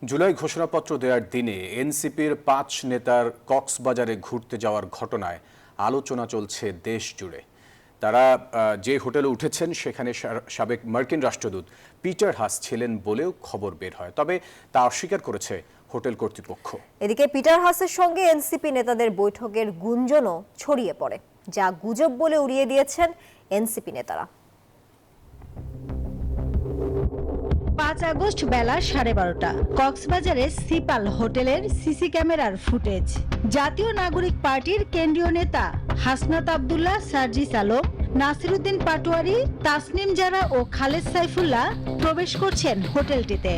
জুলাই ঘোষণাপত্র দেওয়ার দিনে এনসিপির ৫ নেতার কক্সবাজারে ঘুরতে যাওয়ার ঘটনায় আলোচনা চলছে দেশ জুড়ে। তারা যে হোটেলে উঠেছেন সেখানে সাবেক মার্কিন রাষ্ট্রদূত পিটার হাস ছিলেন বলেও খবর বের হয়, তবে তা অস্বীকার করেছে হোটেল কর্তৃপক্ষ। এদিকে পিটার হাসের সঙ্গে এনসিপি নেতাদের বৈঠকের গুঞ্জনও ছড়িয়ে পড়ে, যা গুজব বলে উড়িয়ে দিয়েছেন এনসিপি নেতারা। ৫ আগস্ট বেলা 12:30 কক্সবাজারে সিপাল হোটেলের সিসি ক্যামেরার ফুটেজ। জাতীয় নাগরিক পার্টির কেন্দ্রীয় নেতা হাসনাত আব্দুল্লাহ, সার্জিস আলম, নাসিরউদ্দিন পাটোয়ারি, তাসনিম জারা ও খালেদ সাইফুল্লাহ প্রবেশ করছেন হোটেলটিতে।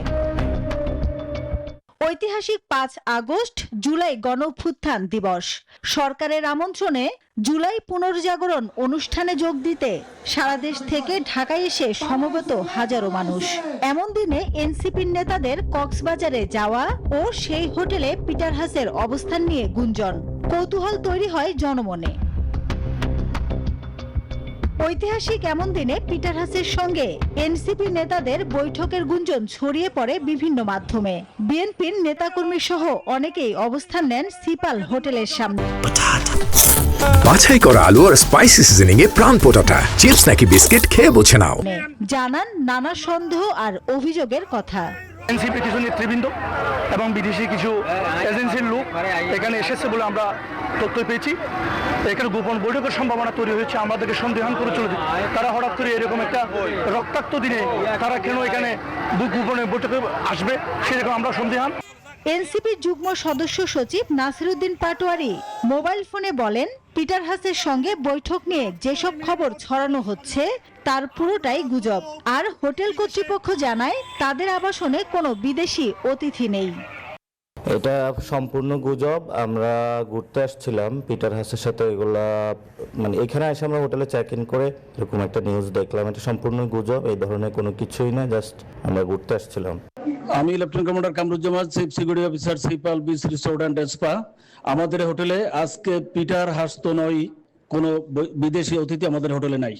ঐতিহাসিক ৫ আগস্ট জুলাই গণঅভ্যুত্থান দিবস। সরকারের আমন্ত্রণে জুলাই পুনর্জাগরণ অনুষ্ঠানে যোগ দিতে সারা দেশ থেকে ঢাকায় এসে সমবেত হাজারো মানুষ। এমন দিনে এনসিপির নেতাদের কক্সবাজারে যাওয়া ও সেই হোটেলে পিটার হাসের অবস্থান নিয়ে গুঞ্জন, কৌতূহল তৈরি হয় জনমনে। ঐতিহাসিক এমন দিনে পিটার হাসের সঙ্গে এনসিপি নেতাদের বৈঠকের গুঞ্জন ছড়িয়ে পড়ে বিভিন্ন মাধ্যমে। বিএনপির নেতাকর্মী সহ অনেকেই অবস্থান নেন সিপাল হোটেলের সামনে। বাছাই করা আলু আর স্পাইসি সিজনিং এ প্রাণ পোটাটা, চিপস নাকি বিস্কিট খেয়ে বুঝে নাও। জানান নানা সন্দেহ আর অভিযোগের কথা। এনসিপি কিছু নেতৃবৃন্দ এবং বিদেশি কিছু এজেন্সির লোক এখানে এসেছে বলে আমরা তথ্য পেয়েছি। এখানে গোপন বৈঠকের সম্ভাবনা তৈরি হয়েছে, আমাদেরকে সন্দেহান করে চলেছে। তারা হঠাৎ করে এরকম একটা রক্তাক্ত দিনে তারা কেন এখানে গোপনে বৈঠকে আসবে, সেরকম আমরা সন্দেহান। এনসিপির যুগ্ম সদস্য সচিব নাসিরউদ্দিন পাটোয়ারি মোবাইল ফোনে বলেন, পিটার হাসের সঙ্গে বৈঠক নিয়ে যেসব খবর ছড়ানো হচ্ছে তার পুরোটাই গুজব। আর হোটেল কর্তৃপক্ষ জানায় তাদের আবাসনে কোনো বিদেশি অতিথি নেই। এটা সম্পূর্ণ গুজব। আমরা ঘুরতে আসছিলাম পিটার হাসের সাথে, এগুলা মানে এখানে এসে আমরা হোটেলে চেক ইন করে এরকম একটা নিউজ দেখলাম। এটা সম্পূর্ণ গুজব, এই ধরনের কোনো কিছুই না, জাস্ট আমরা ঘুরতে আসছিলাম। আমি lieutenant commander Kamruzzaman, chief security officer, Seapearl beach resort and spa. আমাদের হোটেলে আজকে পিটার হাস তো নয়, কোনো বিদেশি অতিথি আমাদের হোটেলে নাই।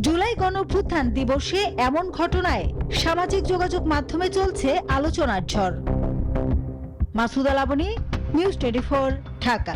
জুলাই গণঅভ্যুত্থান দিবসে এমন ঘটনায় সামাজিক যোগাযোগ মাধ্যমে চলছে আলোচনার ঝড়। মাসুদা লাবনী, নিউজ 24, ঢাকা।